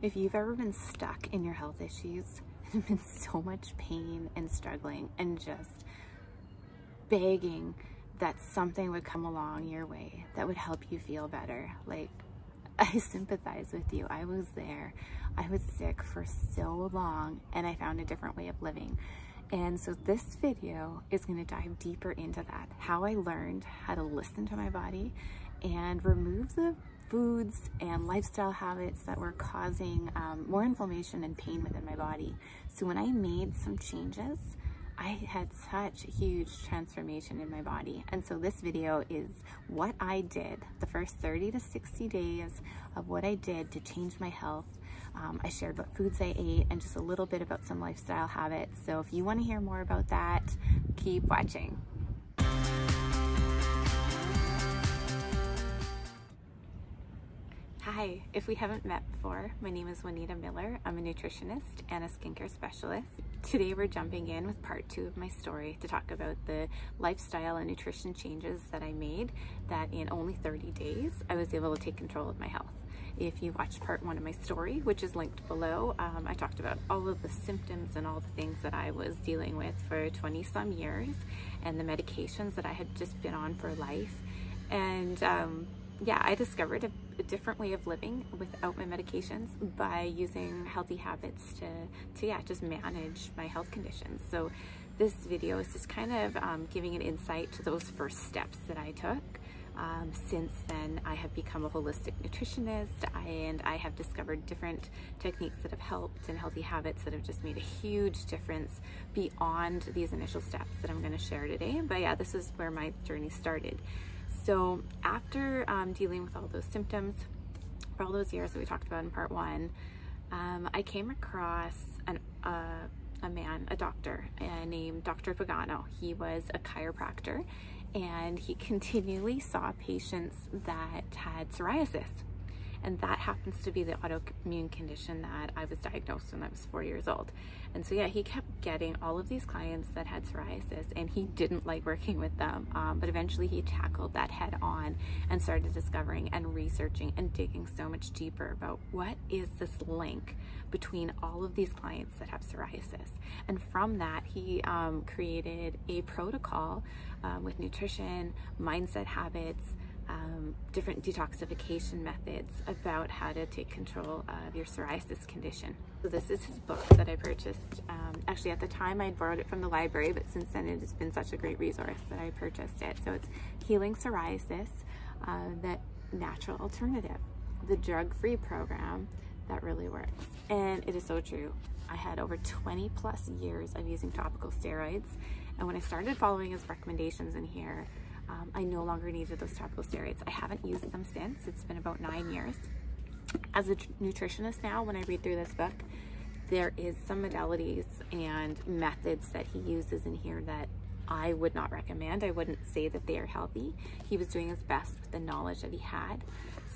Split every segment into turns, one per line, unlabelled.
If you've ever been stuck in your health issues and been so much pain and struggling and just begging that something would come along your way that would help you feel better, like, I sympathize with you. I was there. I was sick for so long and I found a different way of living. And so this video is going to dive deeper into that, how I learned how to listen to my body and remove the foods and lifestyle habits that were causing more inflammation and pain within my body. So when I made some changes, I had such a huge transformation in my body. And so this video is what I did, the first 30 to 60 days of what I did to change my health. I shared what foods I ate and just a little bit about some lifestyle habits. So if you want to hear more about that, keep watching. Hi, if we haven't met before, my name is Juanita Miller. I'm a nutritionist and a skincare specialist. Today we're jumping in with part 2 of my story to talk about the lifestyle and nutrition changes that I made that in only 30 days I was able to take control of my health. If you watched part 1 of my story, which is linked below, I talked about all of the symptoms and all the things that I was dealing with for 20 some years and the medications that I had just been on for life. And yeah, I discovered a different way of living without my medications by using healthy habits to just manage my health conditions. So this video is just kind of giving an insight to those first steps that I took. Since then, I have become a holistic nutritionist and I have discovered different techniques that have helped and healthy habits that have just made a huge difference beyond these initial steps that I'm going to share today. But yeah, this is where my journey started. So after dealing with all those symptoms for all those years that we talked about in part 1, I came across a man, a doctor named Dr. Pagano. He was a chiropractor and he continually saw patients that had psoriasis. And that happens to be the autoimmune condition that I was diagnosed when I was 4 years old. And so yeah, he kept getting all of these clients that had psoriasis and he didn't like working with them. But eventually he tackled that head on and started discovering and researching and digging so much deeper about what is this link between all of these clients that have psoriasis. And from that, he created a protocol with nutrition, mindset habits, different detoxification methods about how to take control of your psoriasis condition. So this is his book that I purchased. Actually at the time I borrowed it from the library, but since then it has been such a great resource that I purchased it. So it's Healing Psoriasis, the Natural Alternative, the drug-free program that really works. And it is so true. I had over 20 plus years of using topical steroids, and when I started following his recommendations in here, I no longer needed those topical steroids. I haven't used them since. It's been about 9 years. As a nutritionist now, when I read through this book, there is some modalities and methods that he uses in here that I would not recommend. I wouldn't say that they are healthy. He was doing his best with the knowledge that he had.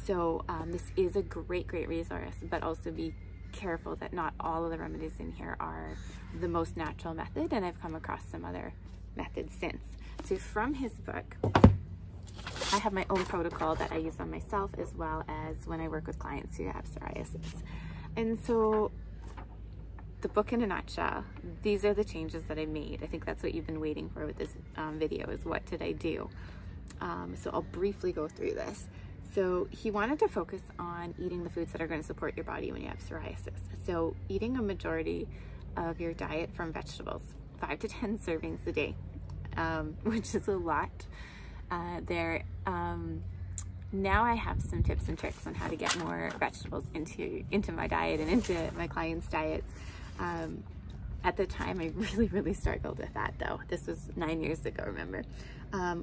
So this is a great resource, but also be careful that not all of the remedies in here are the most natural method, and I've come across some other methods since. So from his book, I have my own protocol that I use on myself as well as when I work with clients who have psoriasis. And so the book in a nutshell, these are the changes that I made. I think that's what you've been waiting for with this video, is what did I do? So I'll briefly go through this. So he wanted to focus on eating the foods that are going to support your body when you have psoriasis. So eating a majority of your diet from vegetables, 5 to 10 servings a day. Which is a lot now I have some tips and tricks on how to get more vegetables into my diet and into my clients' diets. At the time, I really struggled with that though. This was 9 years ago, remember?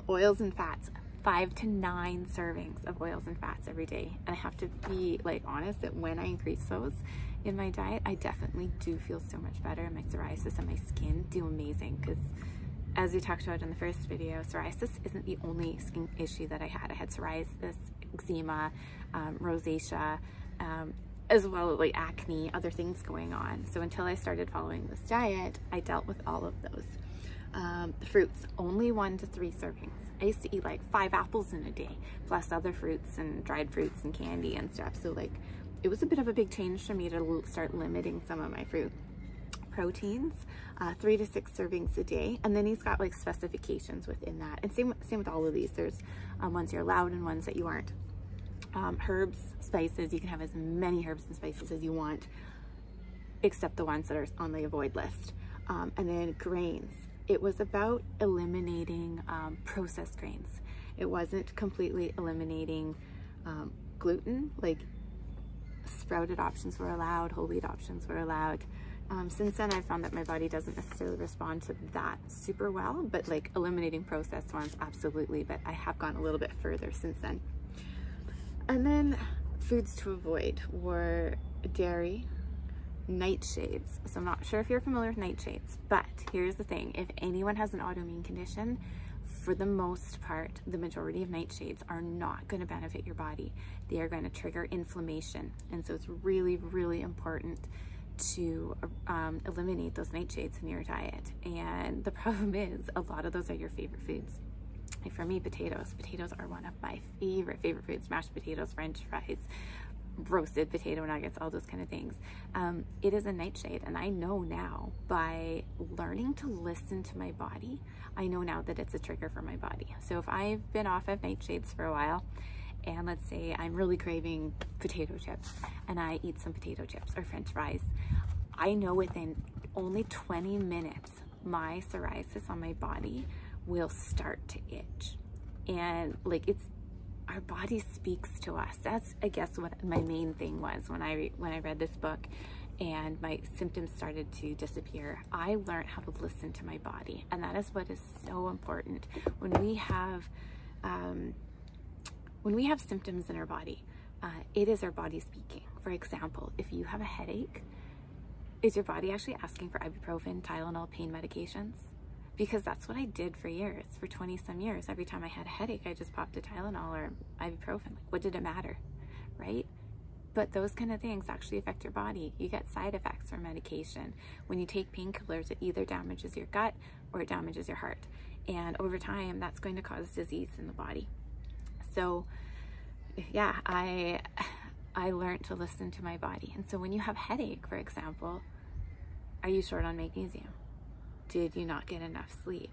Oils and fats, 5 to 9 servings of oils and fats every day. And I have to be like honest that when I increase those in my diet, I definitely do feel so much better. My psoriasis and my skin do amazing, because as we talked about in the first video, psoriasis isn't the only skin issue that I had. I had psoriasis, eczema, rosacea, as well as like acne, other things going on. So until I started following this diet, I dealt with all of those. Fruits, only 1 to 3 servings. I used to eat like 5 apples in a day, plus other fruits and dried fruits and candy and stuff. So like it was a bit of a big change for me to start limiting some of my fruit proteins, 3 to 6 servings a day. And then he's got like specifications within that. And same with all of these. There's ones you're allowed and ones that you aren't. Herbs, spices, you can have as many herbs and spices as you want, except the ones that are on the avoid list. And then grains. It was about eliminating processed grains. It wasn't completely eliminating gluten. Like sprouted options were allowed, whole wheat options were allowed. Since then, I've found that my body doesn't necessarily respond to that super well, but like eliminating processed ones, absolutely. But I have gone a little bit further since then. And then foods to avoid were dairy, nightshades. So I'm not sure if you're familiar with nightshades, but here's the thing. If anyone has an autoimmune condition, for the most part, the majority of nightshades are not going to benefit your body. They are going to trigger inflammation. And so it's really, really important to eliminate those nightshades in your diet. And the problem is a lot of those are your favorite foods. Like for me, potatoes are one of my favorite foods. Mashed potatoes, French fries, roasted potato nuggets, all those kind of things. It is a nightshade, and I know now by learning to listen to my body, I know now that it's a trigger for my body. So if I've been off of nightshades for a while, and let's say I'm really craving potato chips, and I eat some potato chips or French fries, I know within only 20 minutes, my psoriasis on my body will start to itch. And like our body speaks to us. That's, I guess, what my main thing was when I read this book and my symptoms started to disappear. I learned how to listen to my body, and that is what is so important when we have symptoms in our body. It is our body speaking. For example, if you have a headache, is your body actually asking for ibuprofen, Tylenol, pain medications? Because that's what I did for years, for 20 some years. Every time I had a headache, I just popped a Tylenol or ibuprofen. Like, what did it matter, right? But those kind of things actually affect your body. You get side effects from medication. When you take painkillers, it either damages your gut or it damages your heart. And over time, that's going to cause disease in the body. So yeah, I learned to listen to my body. And so when you have headache, for example, are you short on magnesium? Did you not get enough sleep?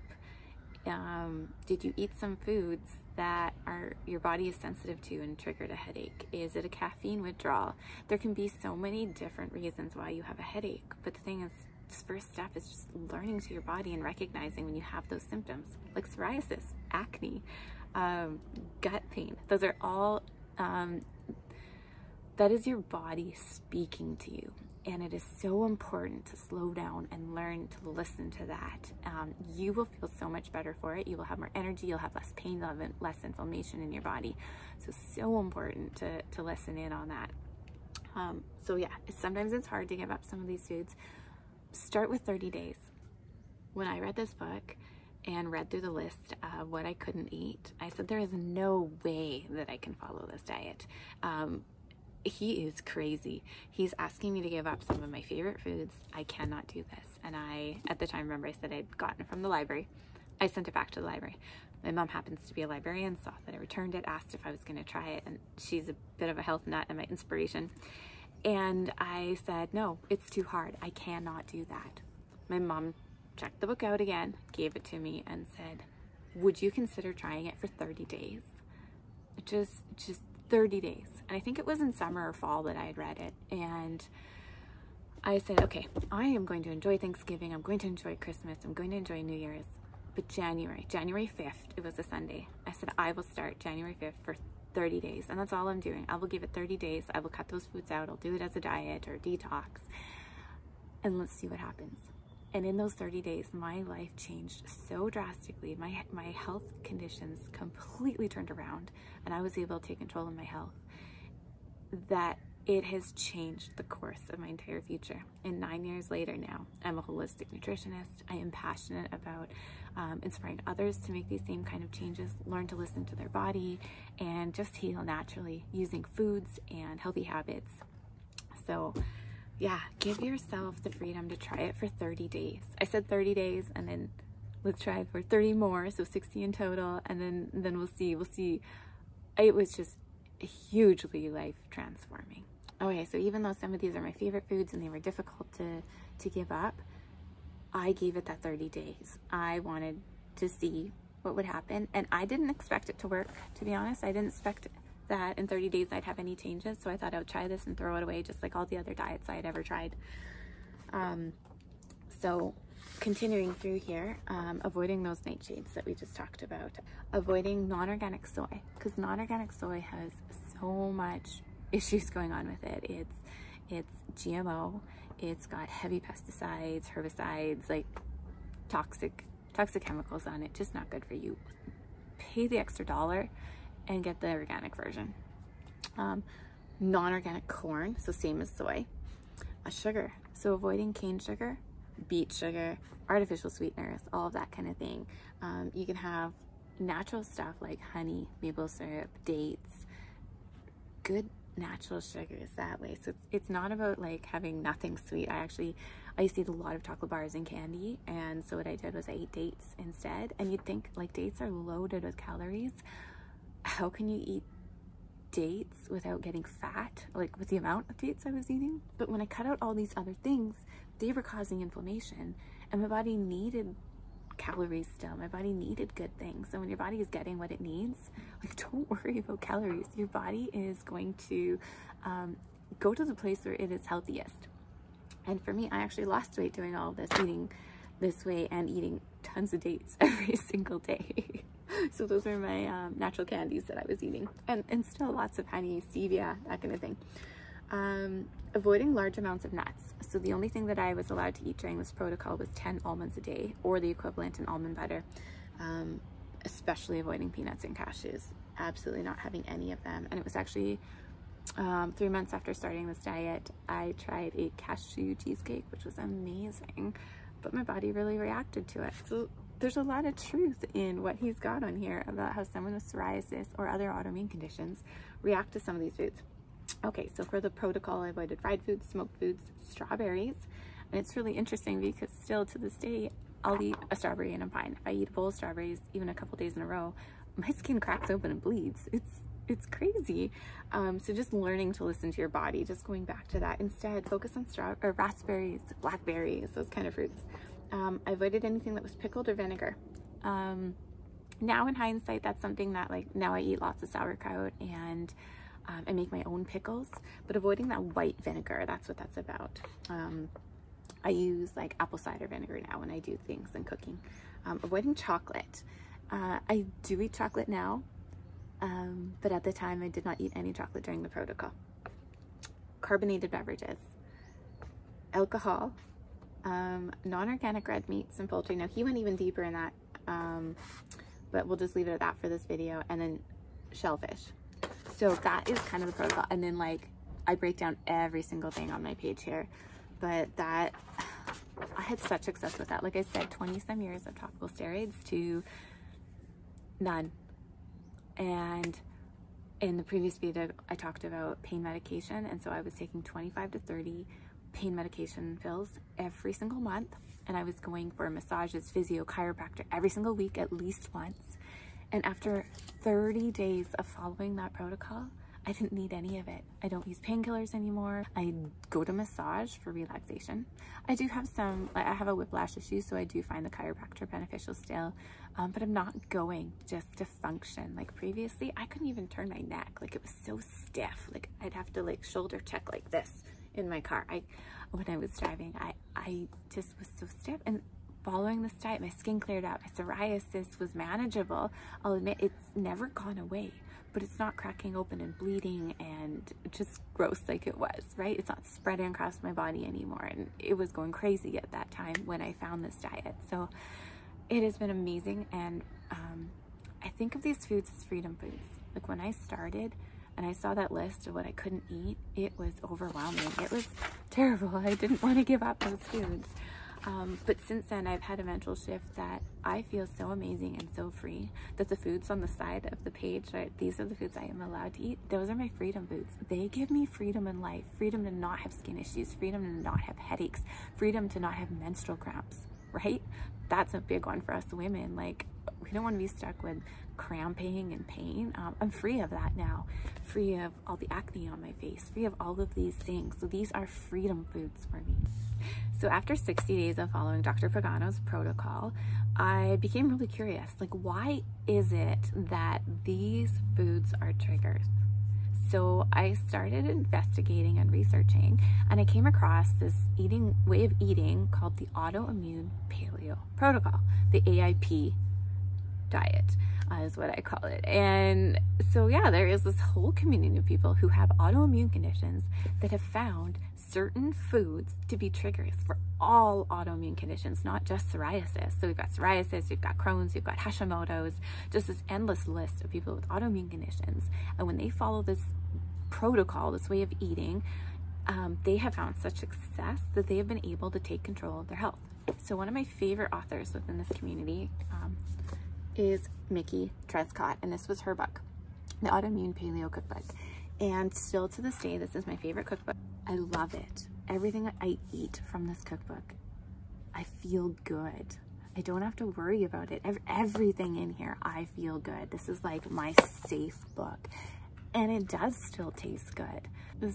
Did you eat some foods that your body is sensitive to and triggered a headache? Is it a caffeine withdrawal? There can be so many different reasons why you have a headache. But the thing is, this first step is just learning to your body and recognizing when you have those symptoms, like psoriasis, acne, gut pain. Those are all, that is your body speaking to you. And it is so important to slow down and learn to listen to that. You will feel so much better for it. You will have more energy, you'll have less pain, you'll have less inflammation in your body. So important to listen in on that. So yeah, sometimes it's hard to give up some of these foods. Start with 30 days. When I read this book and read through the list of what I couldn't eat, I said, there is no way that I can follow this diet. He is crazy. He's asking me to give up some of my favorite foods. I cannot do this. And I, at the time, remember I said I'd gotten it from the library. I sent it back to the library. My mom happens to be a librarian, saw that I returned it, asked if I was going to try it. And she's a bit of a health nut and my inspiration. And I said, no, it's too hard. I cannot do that. My mom checked the book out again, gave it to me and said, would you consider trying it for 30 days? Just 30 days. And I think it was in summer or fall that I had read it. And I said, okay, I am going to enjoy Thanksgiving. I'm going to enjoy Christmas. I'm going to enjoy New Year's. But January 5th, it was a Sunday. I said, I will start January 5th for 30 days. And that's all I'm doing. I will give it 30 days. I will cut those foods out. I'll do it as a diet or detox. And let's see what happens. And in those 30 days, my life changed so drastically. My health conditions completely turned around, and I was able to take control of my health, that it has changed the course of my entire future. And 9 years later now, I'm a holistic nutritionist. I am passionate about inspiring others to make these same kind of changes, learn to listen to their body, and just heal naturally using foods and healthy habits. So yeah, give yourself the freedom to try it for 30 days. I said 30 days, and then let's try it for 30 more, so 60 in total, and then we'll see. It was just hugely life transforming. Okay, so even though some of these are my favorite foods and they were difficult to give up, I gave it that 30 days. I wanted to see what would happen, and I didn't expect it to work, to be honest. I didn't expect that in 30 days I'd have any changes, so I thought I would try this and throw it away just like all the other diets I had ever tried. So continuing through here, avoiding those nightshades that we just talked about, avoiding non-organic soy, because non-organic soy has so much issues going on with it. It's GMO, it's got heavy pesticides, herbicides, like toxic chemicals on it, just not good for you. Pay the extra $1 and get the organic version. Non-organic corn, so same as soy. Sugar, so avoiding cane sugar, beet sugar, artificial sweeteners, all of that kind of thing. You can have natural stuff like honey, maple syrup, dates, good natural sugars that way. So it's not about like having nothing sweet. I used to eat a lot of chocolate bars and candy, and so what I did was I ate dates instead. And you'd think like dates are loaded with calories. How can you eat dates without getting fat, like with the amount of dates I was eating? But when I cut out all these other things, they were causing inflammation, and my body needed calories still. My body needed good things. So when your body is getting what it needs, like, don't worry about calories. Your body is going to go to the place where it is healthiest. And for me, I actually lost weight doing all of this, eating this way and eating tons of dates every single day. So those were my natural candies that I was eating, and still lots of honey, stevia, that kind of thing. Avoiding large amounts of nuts. So the only thing that I was allowed to eat during this protocol was 10 almonds a day, or the equivalent in almond butter, especially avoiding peanuts and cashews. Absolutely not having any of them. And it was actually 3 months after starting this diet, I tried a cashew cheesecake, which was amazing, but my body really reacted to it. So there's a lot of truth in what he's got on here about how someone with psoriasis or other autoimmune conditions react to some of these foods. Okay, so for the protocol, I avoided fried foods, smoked foods, strawberries. And it's really interesting because still to this day, I'll eat a strawberry and I'm fine. If I eat a bowl of strawberries, even a couple days in a row, my skin cracks open and bleeds. It's crazy. So just learning to listen to your body, just going back to that. Instead, focus on raspberries, blackberries, those kind of fruits. I avoided anything that was pickled or vinegar. Now in hindsight, that's something that, like, now I eat lots of sauerkraut and I make my own pickles, but avoiding that white vinegar, that's what that's about. I use like apple cider vinegar now when I do things and cooking. Avoiding chocolate. I do eat chocolate now, but at the time I did not eat any chocolate during the protocol. Carbonated beverages, alcohol, non-organic red meats and poultry. Now he went even deeper in that, but we'll just leave it at that for this video. And then shellfish. So that is kind of the protocol. And then, like, I break down every single thing on my page here, but that, I had such success with that. Like I said, 20 some years of topical steroids to none. And in the previous video, I talked about pain medication. And so I was taking 25 to 30 pain medication pills every single month. And I was going for massages, physio, chiropractor every single week, at least once. And after 30 days of following that protocol, I didn't need any of it. I don't use painkillers anymore. I go to massage for relaxation. I do have I have a whiplash issue, so I do find the chiropractor beneficial still, but I'm not going just to function. Like previously, I couldn't even turn my neck. Like, it was so stiff. Like, I'd have to like shoulder check like this in my car. When I was driving, I just was so stiff. And following this diet, my skin cleared up. My psoriasis was manageable. I'll admit it's never gone away, but it's not cracking open and bleeding and just gross like it was, right? It's not spreading across my body anymore. And it was going crazy at that time when I found this diet. So it has been amazing. And I think of these foods as freedom foods. Like, when I started and I saw that list of what I couldn't eat, it was overwhelming. It was terrible. I didn't want to give up those foods. But since then, I've had a mental shift that I feel so amazing and so free that the foods on the side of the page, right, these are the foods I am allowed to eat. Those are my freedom foods. They give me freedom in life, freedom to not have skin issues, freedom to not have headaches, freedom to not have menstrual cramps. right? That's a big one for us women. Like, we don't want to be stuck with cramping and pain. I'm free of that now, free of all the acne on my face, free of all of these things. So these are freedom foods for me. So after 60 days of following Dr. Pagano's protocol, I became really curious, like, why is it that these foods are triggers? So I started investigating and researching, and I came across this way of eating called the autoimmune paleo protocol, the AIP diet is what I call it. And so yeah, there is this whole community of people who have autoimmune conditions that have found certain foods to be triggers for all autoimmune conditions, not just psoriasis. So we've got psoriasis, we've got Crohn's, we've got Hashimoto's, just this endless list of people with autoimmune conditions. And when they follow this protocol, this way of eating, they have found such success that they have been able to take control of their health. So one of my favorite authors within this community is Mickey Trescott, and this was her book, the Autoimmune Paleo Cookbook. And still to this day, this is my favorite cookbook. I love it. Everything that I eat from this cookbook, I feel good. I don't have to worry about it. Everything in here, I feel good. This is like my safe book. And it does still taste good.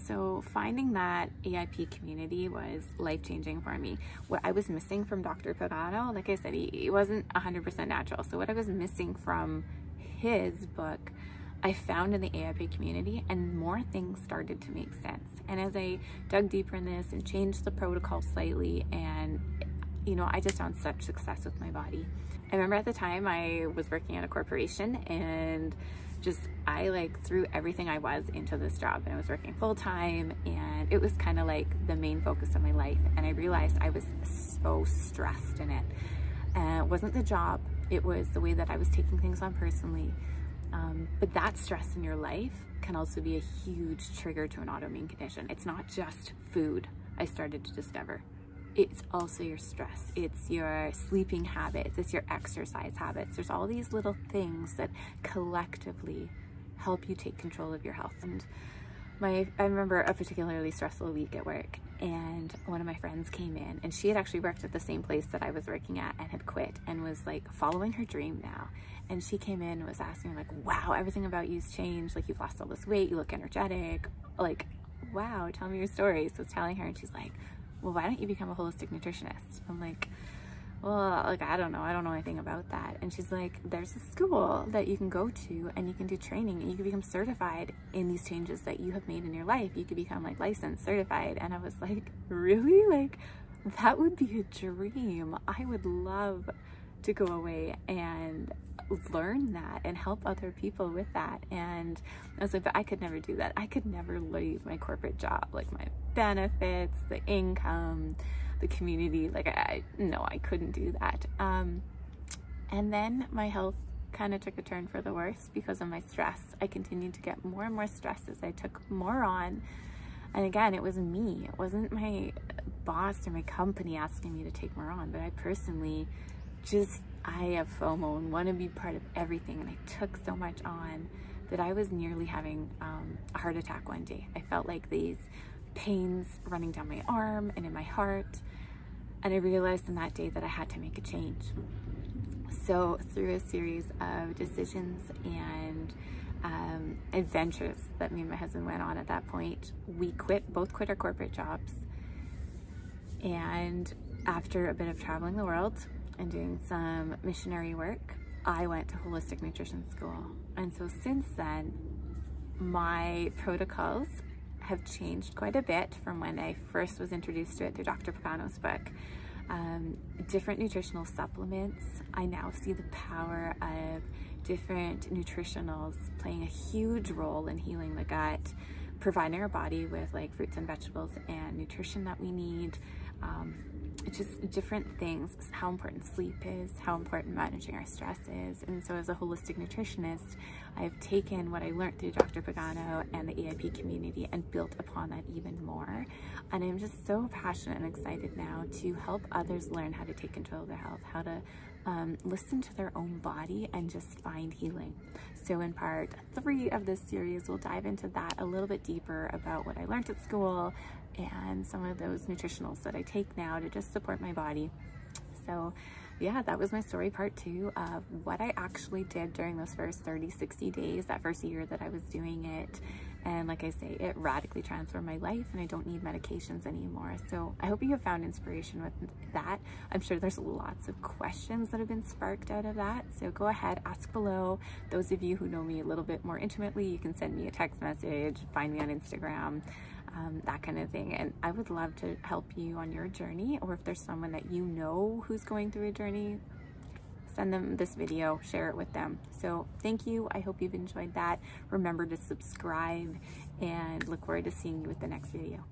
So finding that AIP community was life-changing for me. What I was missing from Dr. Pagano, like I said, he wasn't 100% natural. So what I was missing from his book, I found in the AIP community, and more things started to make sense. And as I dug deeper in this and changed the protocol slightly, and you know, I just found such success with my body. I remember at the time I was working at a corporation, and I like threw everything I was into this job, and I was working full-time, and it was kind of like the main focus of my life. And I realized I was so stressed in it. And it wasn't the job, it was the way that I was taking things on personally. But that stress in your life can also be a huge trigger to an autoimmune condition. It's not just food, I started to discover. It's also your stress, it's your sleeping habits, it's your exercise habits. There's all these little things that collectively help you take control of your health. And I remember a particularly stressful week at work, and one of my friends came in, and she had actually worked at the same place that I was working at and had quit and was like following her dream now. And she came in and was asking, like, wow, everything about you's changed. Like, you've lost all this weight, you look energetic. Like, wow, tell me your story. So I was telling her, and she's like, well, why don't you become a holistic nutritionist? I'm like, well, like, I don't know anything about that. And she's like, there's a school that you can go to, and you can do training, and you can become certified in these changes that you have made in your life. You could become like licensed, certified. And I was like, really? Like, that would be a dream. I would love to go away and learn that and help other people with that. And I was like, but I could never do that. I could never leave my corporate job, like my benefits, the income, the community. Like, no, I couldn't do that. And then my health kind of took a turn for the worse because of my stress. I continued to get more and more stress as I took more on. And again, it was me. It wasn't my boss or my company asking me to take more on, but I personally I have FOMO and want to be part of everything. And I took so much on that I was nearly having a heart attack one day. I felt like these pains running down my arm and in my heart. And I realized in that day that I had to make a change. So through a series of decisions and adventures that me and my husband went on at that point, we both quit our corporate jobs. And after a bit of traveling the world and doing some missionary work, I went to holistic nutrition school. And so since then, my protocols have changed quite a bit from when I first was introduced to it through Dr. Pagano's book. Different nutritional supplements. I now see the power of different nutritionals playing a huge role in healing the gut, providing our body with like fruits and vegetables and nutrition that we need. Just different things, how important sleep is, how important managing our stress is. And so as a holistic nutritionist, I've taken what I learned through Dr. Pagano and the AIP community and built upon that even more. And I'm just so passionate and excited now to help others learn how to take control of their health, how to listen to their own body and just find healing. So in part 3 of this series, we'll dive into that a little bit deeper about what I learned at school and some of those nutritionals that I take now to just support my body. So yeah, that was my story, part 2 of what I actually did during those first 30-60 days, that first year that I was doing it. And like I say, it radically transformed my life, and I don't need medications anymore. So I hope you have found inspiration with that. I'm sure there's lots of questions that have been sparked out of that. So go ahead, ask below. Those of you who know me a little bit more intimately, you can send me a text message, find me on Instagram, that kind of thing. And I would love to help you on your journey, or if there's someone that you know who's going through a journey, send them this video, share it with them. So thank you. I hope you've enjoyed that. Remember to subscribe, and look forward to seeing you with the next video.